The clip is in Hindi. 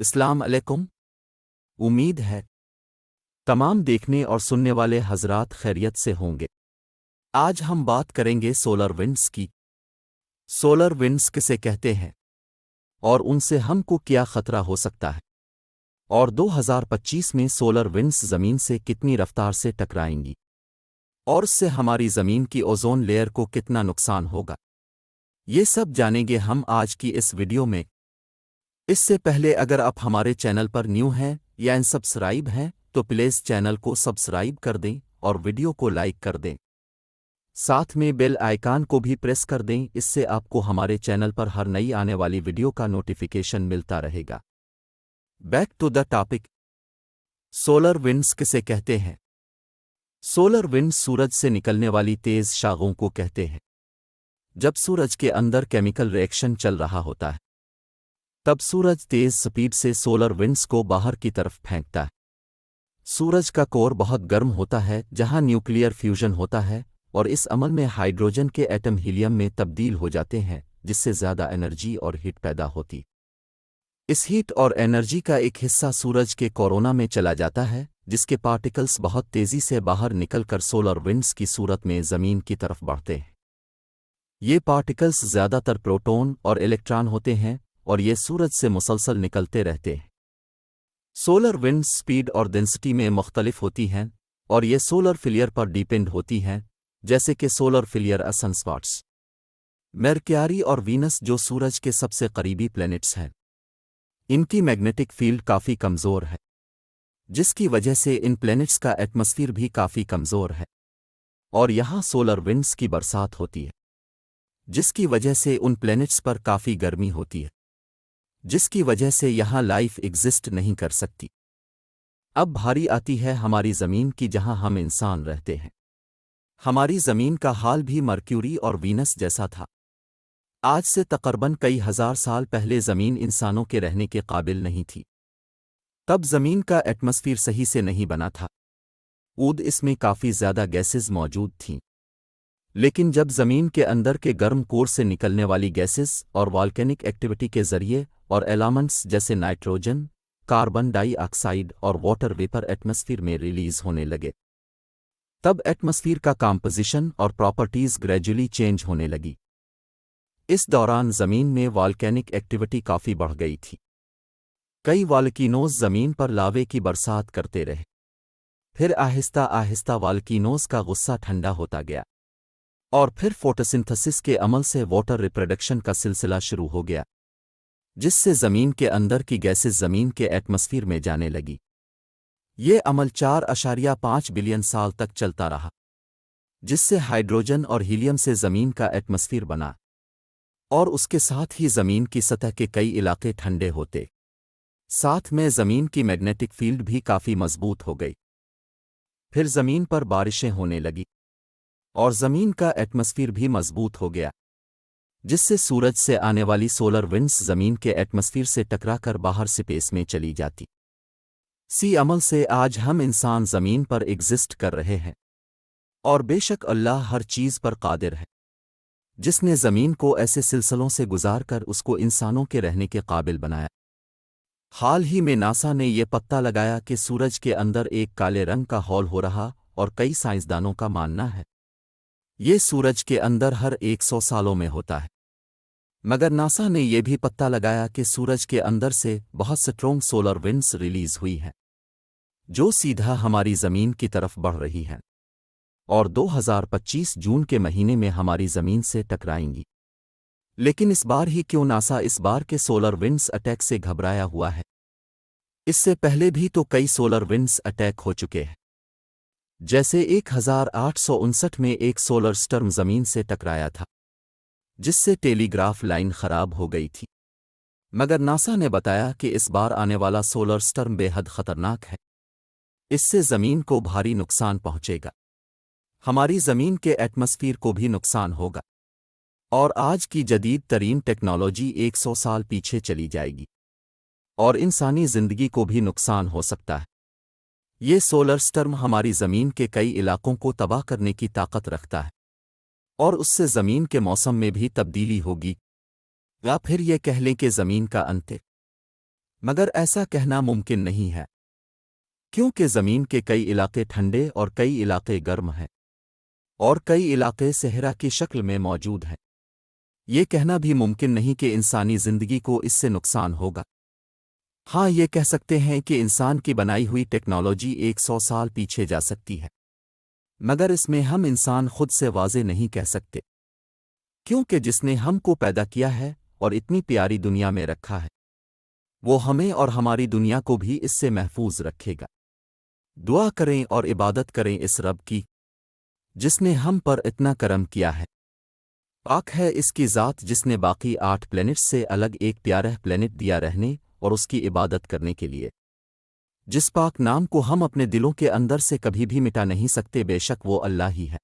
अस्सलाम अलैकुम। उम्मीद है तमाम देखने और सुनने वाले हजरात खैरियत से होंगे। आज हम बात करेंगे सोलर विंड्स की। सोलर विंड्स किसे कहते हैं और उनसे हमको क्या खतरा हो सकता है, और 2025 में सोलर विंड्स ज़मीन से कितनी रफ्तार से टकराएंगी और उससे हमारी ज़मीन की ओजोन लेयर को कितना नुकसान होगा, ये सब जानेंगे हम आज की इस वीडियो में। इससे पहले अगर आप हमारे चैनल पर न्यू हैं या अनसब्सक्राइब हैं तो प्लीज़ चैनल को सब्सक्राइब कर दें और वीडियो को लाइक कर दें। साथ में बेल आइकन को भी प्रेस कर दें, इससे आपको हमारे चैनल पर हर नई आने वाली वीडियो का नोटिफिकेशन मिलता रहेगा। Back to the topic. Solar winds किसे कहते हैं? सोलर विंड्स सूरज से निकलने वाली तेज शाखों को कहते हैं। जब सूरज के अंदर केमिकल रिएक्शन चल रहा होता है तब सूरज तेज स्पीड से सोलर विंड्स को बाहर की तरफ फेंकता है। सूरज का कोर बहुत गर्म होता है जहां न्यूक्लियर फ्यूजन होता है और इस अमल में हाइड्रोजन के एटम हीलियम में तब्दील हो जाते हैं, जिससे ज़्यादा एनर्जी और हीट पैदा होती। इस हीट और एनर्जी का एक हिस्सा सूरज के कोरोना में चला जाता है, जिसके पार्टिकल्स बहुत तेज़ी से बाहर निकलकर सोलर विंड्स की सूरत में ज़मीन की तरफ बढ़ते हैं। ये पार्टिकल्स ज़्यादातर प्रोटॉन और इलेक्ट्रॉन होते हैं और ये सूरज से मुसलसल निकलते रहते हैं। सोलर विंड्स स्पीड और डेंसिटी में मुख्तलिफ होती हैं और ये सोलर फ्लेयर पर डिपेंड होती हैं, जैसे कि सोलर फ्लेयर सनस्पॉट्स, मरक्यूरी और वीनस जो सूरज के सबसे करीबी प्लैनेट्स हैं। इनकी मैग्नेटिक फील्ड काफ़ी कमज़ोर है, जिसकी वजह से इन प्लैनेट्स का एटमॉस्फेयर भी काफ़ी कमज़ोर है और यहाँ सोलर विंड्स की बरसात होती है, जिसकी वजह से उन प्लैनेट्स पर काफ़ी गर्मी होती है, जिसकी वजह से यहाँ लाइफ एग्जिस्ट नहीं कर सकती। अब भारी आती है हमारी ज़मीन की, जहाँ हम इंसान रहते हैं। हमारी ज़मीन का हाल भी मरक्यूरी और वीनस जैसा था। आज से तकरीबन कई हज़ार साल पहले ज़मीन इंसानों के रहने के काबिल नहीं थी। तब ज़मीन का एटमॉस्फेयर सही से नहीं बना था। इसमें काफ़ी ज़्यादा गैसेस मौजूद थीं। लेकिन जब ज़मीन के अंदर के गर्म कोर से निकलने वाली गैसेस और वॉल्केनिक एक्टिविटी के ज़रिए और एलिमेंट्स जैसे नाइट्रोजन, कार्बन डाइऑक्साइड और वाटर वेपर एटमॉस्फेयर में रिलीज़ होने लगे, तब एटमॉस्फेयर का कॉम्पोजिशन और प्रॉपर्टीज़ ग्रेजुअली चेंज होने लगी। इस दौरान ज़मीन में वॉल्केनिक एक्टिविटी काफ़ी बढ़ गई थी। कई वॉल्कीनोज़ ज़मीन पर लावे की बरसात करते रहे। फिर आहिस्ता आहिस्ता वॉल्कीनोज़ का गुस्सा ठंडा होता गया और फिर फोटोसिंथेसिस के अमल से वाटर रिप्रोडक्शन का सिलसिला शुरू हो गया, जिससे ज़मीन के अंदर की गैसेस ज़मीन के एटमॉस्फेयर में जाने लगी। ये अमल 4.5 बिलियन साल तक चलता रहा, जिससे हाइड्रोजन और हीलियम से ज़मीन का एटमॉस्फेयर बना और उसके साथ ही ज़मीन की सतह के कई इलाके ठंडे होते। साथ में ज़मीन की मैग्नेटिक फील्ड भी काफ़ी मजबूत हो गई। फिर ज़मीन पर बारिशें होने लगी और ज़मीन का एटमॉस्फेयर भी मजबूत हो गया, जिससे सूरज से आने वाली सोलर विंड्स ज़मीन के एटमॉस्फेयर से टकराकर बाहर स्पेस में चली जाती। सी अमल से आज हम इंसान ज़मीन पर एग्जिस्ट कर रहे हैं और बेशक अल्लाह हर चीज़ पर कादिर है, जिसने ज़मीन को ऐसे सिलसिलों से गुजार कर उसको इंसानों के रहने के काबिल बनाया। हाल ही में नासा ने यह पता लगाया कि सूरज के अंदर एक काले रंग का हॉल हो रहा और कई साइंसदानों का मानना है ये सूरज के अंदर हर 100 सालों में होता है। मगर नासा ने यह भी पता लगाया कि सूरज के अंदर से बहुत स्ट्रॉन्ग सोलर विंड्स रिलीज हुई हैं, जो सीधा हमारी ज़मीन की तरफ बढ़ रही हैं और 2025 जून के महीने में हमारी ज़मीन से टकराएंगी। लेकिन इस बार ही क्यों नासा इस बार के सोलर विंड्स अटैक से घबराया हुआ है? इससे पहले भी तो कई सोलर विंड्स अटैक हो चुके हैं। जैसे 1859 में एक सोलर स्टर्म ज़मीन से टकराया था, जिससे टेलीग्राफ लाइन खराब हो गई थी। मगर नासा ने बताया कि इस बार आने वाला सोलर स्टर्म बेहद खतरनाक है। इससे ज़मीन को भारी नुकसान पहुंचेगा, हमारी ज़मीन के एटमॉस्फेयर को भी नुकसान होगा और आज की जदीद तरीन टेक्नोलॉजी 100 साल पीछे चली जाएगी और इंसानी ज़िंदगी को भी नुकसान हो सकता है। ये सोलर स्टर्म हमारी ज़मीन के कई इलाकों को तबाह करने की ताकत रखता है और उससे ज़मीन के मौसम में भी तब्दीली होगी, या फिर ये कह लें कि ज़मीन का अंत। मगर ऐसा कहना मुमकिन नहीं है, क्योंकि ज़मीन के कई इलाके ठंडे और कई इलाके गर्म हैं, और कई इलाके सहरा की शक्ल में मौजूद हैं। ये कहना भी मुमकिन नहीं कि इंसानी ज़िंदगी को इससे नुकसान होगा। हाँ, ये कह सकते हैं कि इंसान की बनाई हुई टेक्नोलॉजी 100 साल पीछे जा सकती है, मगर इसमें हम इंसान खुद से वाज़े नहीं कह सकते, क्योंकि जिसने हमको पैदा किया है और इतनी प्यारी दुनिया में रखा है, वो हमें और हमारी दुनिया को भी इससे महफूज रखेगा। दुआ करें और इबादत करें इस रब की, जिसने हम पर इतना करम किया है। पाक है इसकी ज़ात जिसने बाकी 8 प्लैनेट्स से अलग एक प्यारा प्लैनेट दिया रहने और उसकी इबादत करने के लिए, जिस पाक नाम को हम अपने दिलों के अंदर से कभी भी मिटा नहीं सकते, बेशक वो अल्लाह ही है।